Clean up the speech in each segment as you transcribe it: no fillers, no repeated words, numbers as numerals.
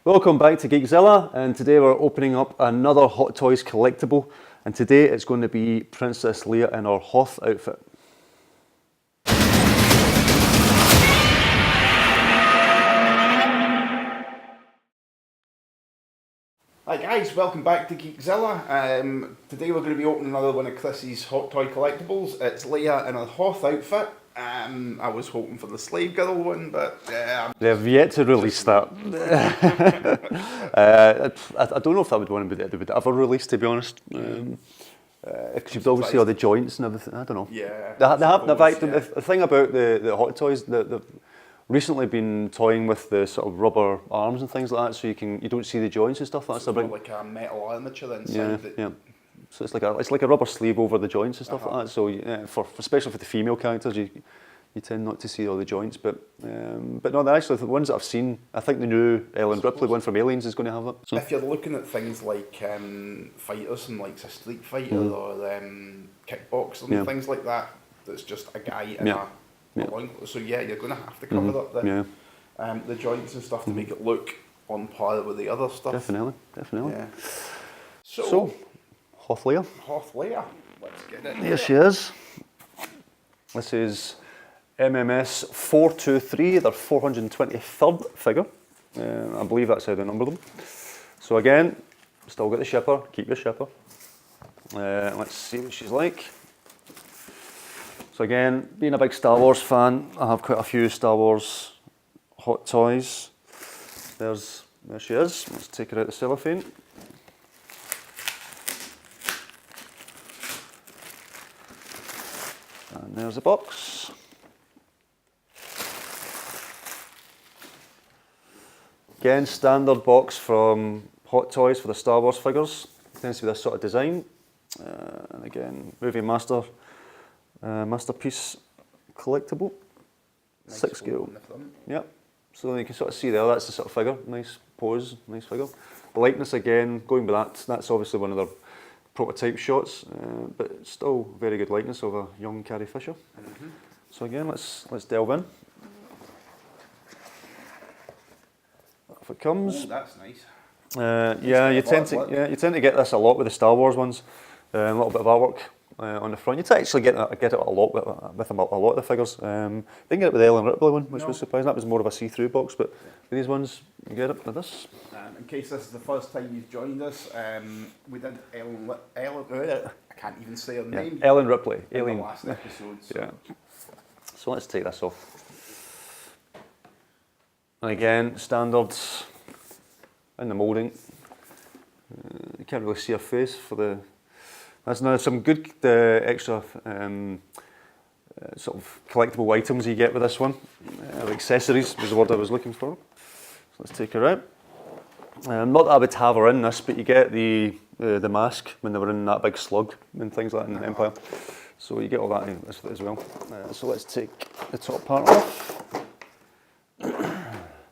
Welcome back to Geekszilla, and today we're opening up another Hot Toys collectible, and today it's going to be Princess Leia in her Hoth outfit. Hi guys, welcome back to Geekszilla. Today we're going to be opening another one of Chrissy's Hot Toy collectibles. It's Leia in a Hoth outfit. I was hoping for the slave girl one, but They've yet to release that. I don't know if that would one they would ever release, to be honest. Because you'd obviously all the joints and everything. I don't know. Yeah. The thing about the Hot Toys, they've recently been toying with the sort of rubber arms and things like that, so you don't see the joints and stuff. That's more like a metal armature inside. Yeah, yeah. So it's like a rubber sleeve over the joints and stuff like that. So yeah, especially for the female characters, you tend not to see all the joints. But no, the ones that I've seen, I think the new Ellen Ripley one from Aliens is going to have it. So. If you're looking at things like fighters and like a Street Fighter or kickboxing and things like that, that's just a guy in a long. So yeah, you're going to have to cover up the joints and stuff to make it look on par with the other stuff. Definitely. Yeah. So Hoth Leia. Hoth Leia. Let's get it. Here she is. This is MMS 423, their 423rd figure. I believe that's how they number them. So again, still got the shipper, keep your shipper. Let's see what she's like. So again, being a big Star Wars fan, I have quite a few Star Wars Hot Toys. There she is. Let's take her out the cellophane. And there's the box. Again, standard box from Hot Toys for the Star Wars figures. It tends to be this sort of design. And again, movie masterpiece collectible. Nice 6 scale. Yep. So you can sort of see there, that's the sort of figure. Nice pose, nice figure. The likeness again, going by that's obviously one of their prototype shots, but still very good likeness of a young Carrie Fisher. So again, let's delve in. Off it comes. Oh, that's nice. You tend to get this a lot with the Star Wars ones. A little bit of artwork on the front. You actually get it a lot with a lot of the figures. Didn't get it with the Ellen Ripley one, which was surprising. That was more of a see-through box, but with these ones, you get it with this. In case this is the first time you've joined us, we did Ellen I can't even say her name. Ellen Ripley. In the last episode. So. Yeah. So let's take this off. And again, standards in the moulding. You can't really see her face for the. There's now some good extra sort of collectible items you get with this one. Accessories was the word I was looking for. So let's take her out. Not that I would have her in this, but you get the mask when they were in that big slug and things like that in Empire. So you get all that in this as well. So let's take the top part off.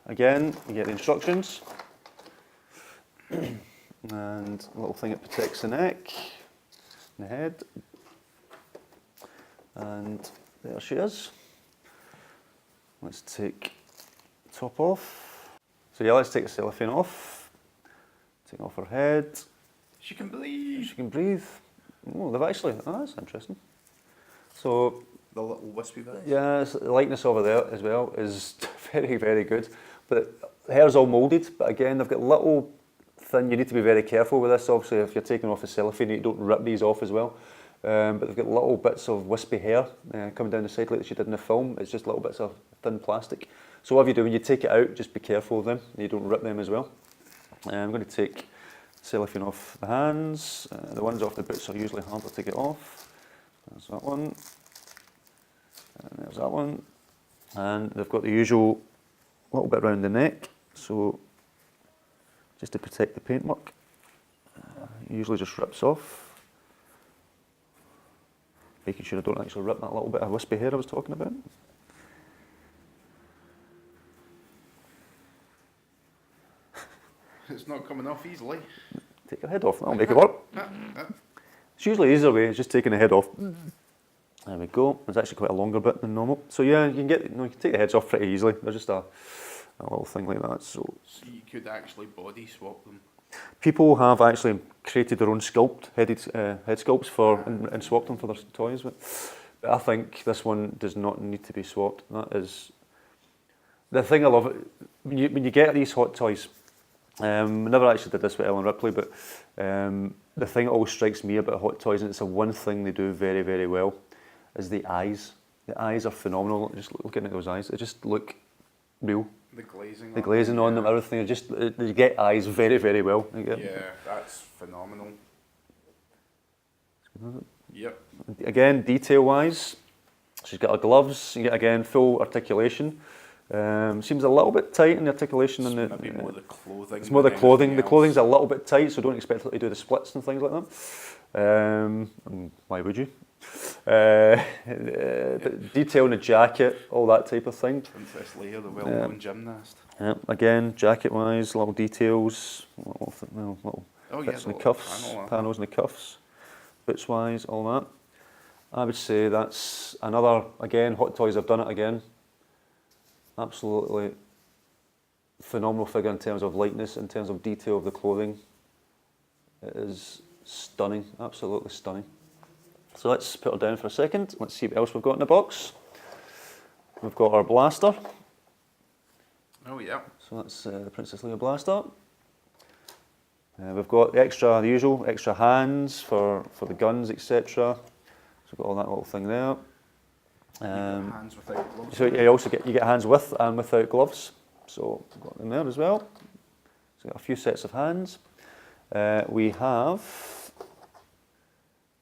Again, you get the instructions. And a little thing that protects the neck. The head, and there she is. Let's take the top off. So yeah, let's take the cellophane off. Take off her head. She can breathe. She can breathe. Oh, that's interesting. So the little wispy bits. Yeah, the likeness over there as well is very, very good. But the hair's all moulded, but again, they've got little. You need to be very careful with this. Obviously, if you're taking off the cellophane, you don't rip these off as well. But they've got little bits of wispy hair coming down the side like she did in the film. It's just little bits of thin plastic. So what you do when you take it out, just be careful of them. You don't rip them as well. I'm going to take cellophane off the hands. The ones off the boots are usually harder to get off. There's that one. And there's that one. And they've got the usual little bit around the neck. So just to protect the paintwork. It usually just rips off. Making sure I don't actually rip that little bit of wispy hair I was talking about. It's not coming off easily. Take your head off, that'll make it work. It's usually the easier way, it's just taking the head off. There we go. It's actually quite a longer bit than normal. So yeah, you can take the heads off pretty easily. They're just a a little thing like that. So you could actually body swap them. people have actually created their own head sculpts and swapped them for their toys. But I think this one does not need to be swapped. That is the thing I love. When you get these Hot Toys, we never actually did this with Ellen Ripley, but the thing that always strikes me about Hot Toys, and it's the one thing they do very, very well, is the eyes. The eyes are phenomenal. Just looking at those eyes, they just look real. The glazing on them, everything. You get eyes very, very well. Yeah, that's phenomenal. Yep. Again, detail-wise, she's got her gloves. You get again full articulation. Seems a little bit tight in the articulation. Maybe more the clothing. It's more the clothing. The clothing's a little bit tight, so don't expect her to do the splits and things like that. Why would you? Detail in the jacket, all that type of thing. Princess Leia, the well-known gymnast. Again, jacket-wise, little details, little bits in the cuffs, panels in the cuffs, boots-wise, all that. I would say that's another, again, Hot Toys have done it again. Absolutely phenomenal figure in terms of lightness, in terms of detail of the clothing. It is stunning, absolutely stunning. So let's put her down for a second. Let's see what else we've got in the box. We've got our blaster. Oh yeah. So that's the Princess Leia blaster. We've got the usual extra hands for the guns, etc. So we've got all that little thing there. Hands without gloves. So you get hands with and without gloves. So we've got them there as well. So we've got a few sets of hands. We have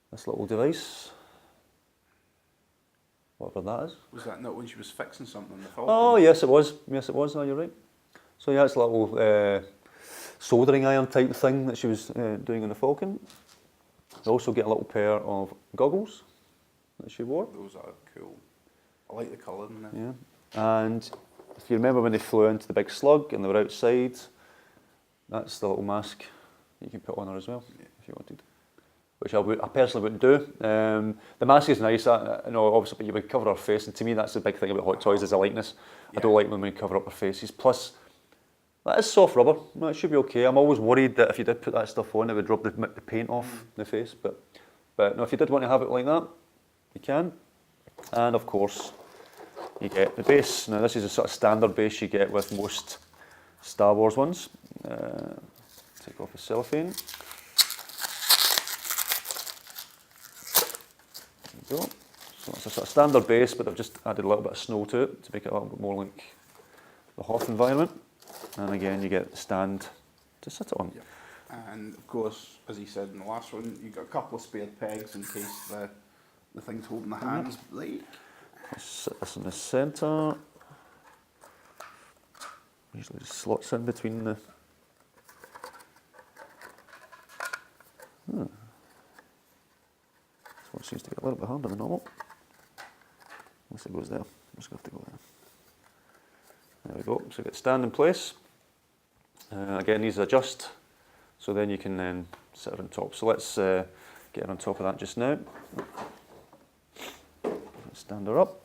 this little device, whatever that is. Was that not when she was fixing something in the Falcon? Oh yes it was, no, you're right. So yeah, it's a little soldering iron type thing that she was doing in the Falcon. You also get a little pair of goggles that she wore. Those are cool. I like the colour in them. Yeah, and if you remember when they flew into the big slug and they were outside, that's the little mask you can put on her as well, if you wanted. Which I personally wouldn't do. The mask is nice, obviously, but you would cover her face, and to me that's the big thing about Hot Toys is the likeness. Yeah. I don't like when we cover up her faces. Plus, that is soft rubber. No, it should be okay. I'm always worried that if you did put that stuff on, it would rub the paint off the face. But no, if you did want to have it like that, you can. And of course, you get the base. Now this is a sort of standard base you get with most Star Wars ones. Take off the cellophane. There you go. So it's a sort of standard base, but I've just added a little bit of snow to it to make it a little bit more like the Hoth environment. And again, you get the stand to sit it on. Yep. And of course, as he said in the last one, you've got a couple of spare pegs in case the thing's holding the hands break. Let's sit this in the centre. Usually just slots in between the... This one seems to be a little bit harder than normal. Unless it goes there. I'm just going to have to go there. There we go. So get stand in place. Again, these adjust. So then you can then sit her on top. So let's get her on top of that just now. Stand her up.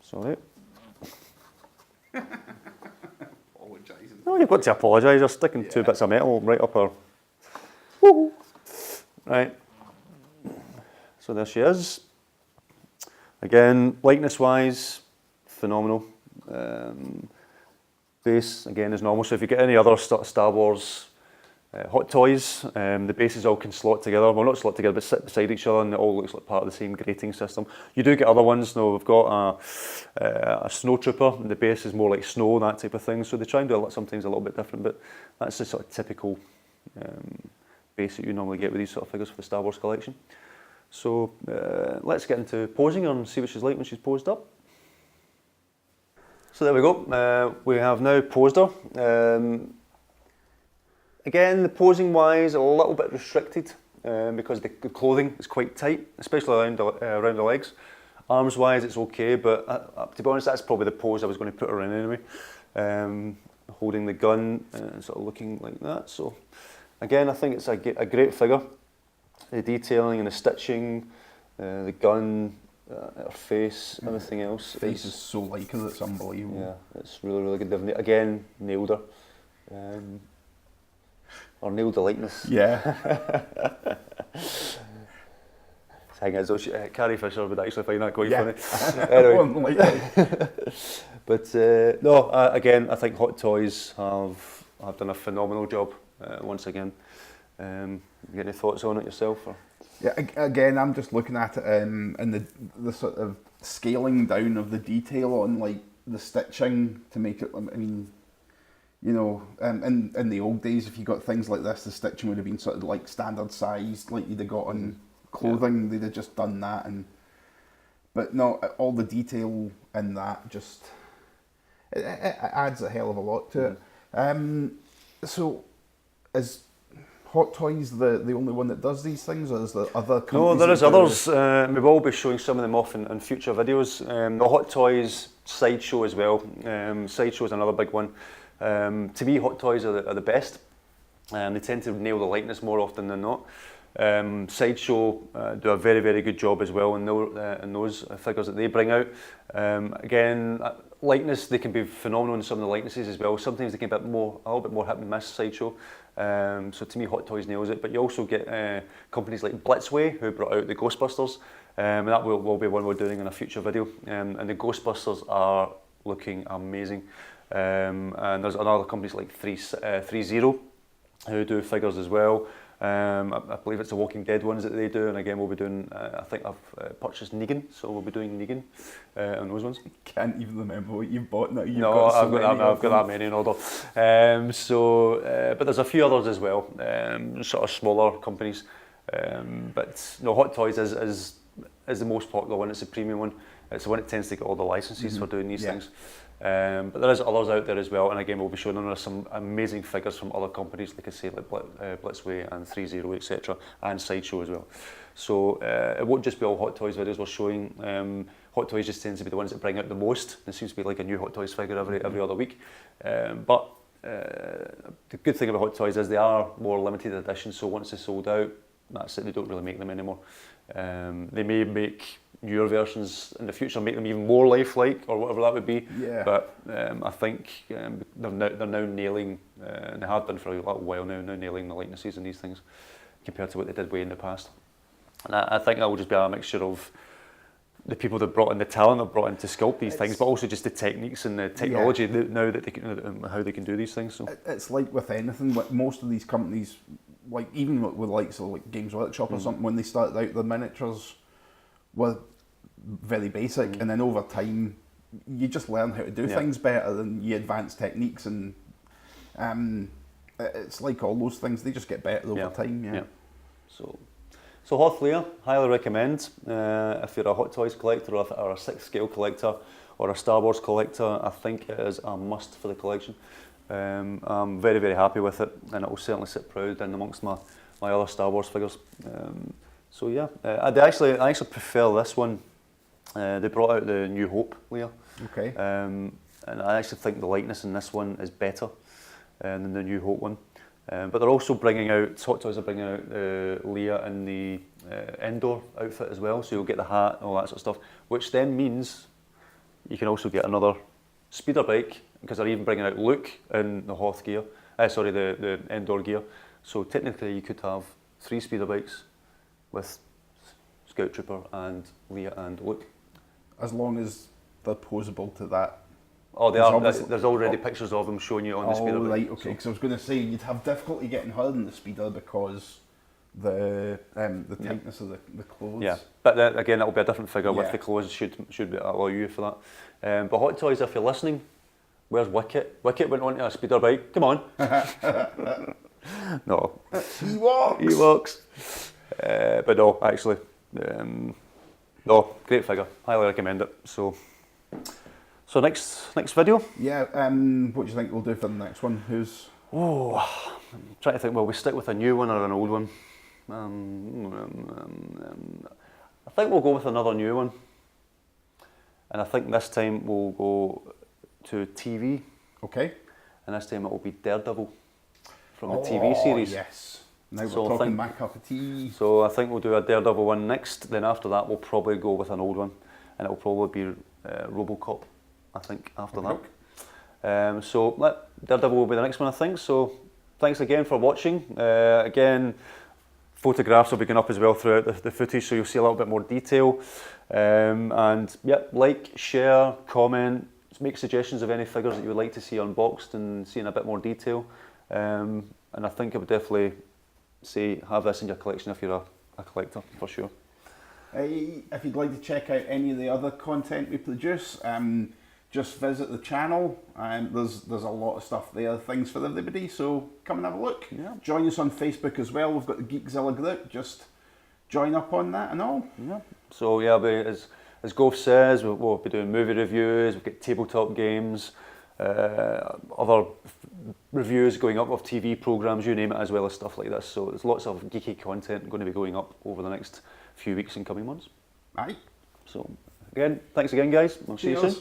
Sorry. Apologising. No, you've got to apologise. You're sticking two bits of metal right up her. Woo-hoo. Right. So there she is. Again, likeness-wise, phenomenal. Base, again, is normal. So if you get any other Star Wars Hot Toys, the bases all can slot together. Well, not slot together, but sit beside each other, and it all looks like part of the same grating system. You do get other ones, though. We've got a snow trooper, and the base is more like snow, that type of thing. So they try and do sometimes a little bit different, but that's the sort of typical base that you normally get with these sort of figures for the Star Wars collection. So let's get into posing her and see what she's like when she's posed up. So there we go. We have now posed her. Again, the posing wise, a little bit restricted because the clothing is quite tight, especially around the legs. Arms wise, it's okay, but to be honest, that's probably the pose I was going to put her in anyway. Holding the gun and sort of looking like that. So again, I think it's a great figure. The detailing and the stitching, the gun her face, everything else. Face is so like her, it's unbelievable. Yeah, it's really, really good. They've again nailed her. Or nailed the likeness. Yeah. Thing is, Carrie Fisher would actually find that quite funny. Anyway. But no, again, I think Hot Toys have done a phenomenal job once again. You got any thoughts on it yourself? Or? Yeah, again, I'm just looking at it and the sort of scaling down of the detail on like the stitching to make it. I mean, you know, in the old days, if you got things like this, the stitching would have been sort of like standard sized, like you'd have got on clothing. They'd have just done that, but no, all the detail in that just it adds a hell of a lot to it. So, is Hot Toys the only one that does these things, or is there other companies? No, there is others. We will be showing some of them off in future videos. The Hot Toys Sideshow as well. Sideshow is another big one. To me, Hot Toys are the best. They tend to nail the likeness more often than not. Sideshow do a very, very good job as well in those figures that they bring out. Again, likeness, they can be phenomenal in some of the likenesses as well. Sometimes they can be a little bit more hit and miss, Sideshow. So to me, Hot Toys nails it. But you also get companies like Blitzway, who brought out the Ghostbusters. And that will be one we're doing in a future video. And the Ghostbusters are looking amazing. And there's other companies like 30 who do figures as well. I believe it's the Walking Dead ones that they do, and again we'll be doing. I think I've purchased Negan, so we'll be doing Negan on those ones. Can't even remember what you've bought now. I've got that many in order. But there's a few others as well, sort of smaller companies. But no, Hot Toys is the most popular one. It's the premium one. It's the one that tends to get all the licenses for doing these things. But there is others out there as well, and again we'll be showing them some amazing figures from other companies, like I say, like Blitzway and 30, etc., and Sideshow as well. So it won't just be all Hot Toys videos we're showing. Hot Toys just tends to be the ones that bring out the most. There seems to be like a new Hot Toys figure every other week. But the good thing about Hot Toys is they are more limited edition, so once they're sold out, that's it, they don't really make them anymore. They may make newer versions in the future, make them even more lifelike or whatever that would be. Yeah. But I think they're now nailing, and they have done for a little while now nailing the likenesses in these things compared to what they did way in the past. And I think that will just be a mixture of the people that brought in the talent that brought in to sculpt these things, but also just the techniques and the technology now that they can, how they can do these things. So it's like with anything, like most of these companies, like even with like Games Workshop or something, when they started out, the miniatures were very basic, and then over time you just learn how to do things better, and you advance techniques, and it's like all those things, they just get better over time. So Hoth Leia, highly recommend if you're a Hot Toys collector or a 6th scale collector or a Star Wars collector. I think it is a must for the collection. I'm very, very happy with it, and it will certainly sit proud in amongst my other Star Wars figures. So yeah, I actually prefer this one. They brought out the New Hope Leia. Okay. And I actually think the likeness in this one is better than the New Hope one. But they're also bringing out, Hot Toys are bringing out Leia in the Endor outfit as well, so you'll get the hat and all that sort of stuff, which then means you can also get another speeder bike, because they're even bringing out Luke in the Hoth gear, the Endor gear. So technically you could have 3 speeder bikes with Scout Trooper and Leia and Luke. As long as they're posable to that. Oh, they are. There's already pictures of them showing you on the speeder. Oh, right, okay. Because I was going to say you'd have difficulty getting her in the speeder because the tightness of the clothes. Yeah, but again, that'll be a different figure with the clothes. Should allow you for that. But Hot Toys, if you're listening, where's Wicket? Wicket went onto a speeder bike. Come on. No. Ewoks. But no, actually, no, great figure. Highly recommend it. So next video. Yeah. What do you think we'll do for the next one? I'm trying to think. Well, we stick with a new one or an old one. I think we'll go with another new one. And I think this time we'll go to TV. Okay. And this time it will be Daredevil from the TV series. Yes. Now So we're talking my cup of tea. So I think we'll do a Daredevil one next. Then after that, we'll probably go with an old one, and it'll probably be RoboCop. I think after that. So Daredevil will be the next one, I think. So thanks again for watching. Again, photographs will be going up as well throughout the footage, so you'll see a little bit more detail. And yeah, like, share, comment, make suggestions of any figures that you would like to see unboxed and see in a bit more detail. And I think I would definitely say have this in your collection if you're a collector, for sure. If you'd like to check out any of the other content we produce, just visit the channel. There's a lot of stuff there, things for everybody, so come and have a look. Yeah. Join us on Facebook as well. We've got the Geekszilla group. Just join up on that and all. Yeah. So yeah, as Goff says, we'll be doing movie reviews, we've got tabletop games, other reviews going up of TV programmes, you name it, as well as stuff like this. So there's lots of geeky content going to be going up over the next few weeks and coming months. Aye. So again, thanks again guys, we'll see you soon.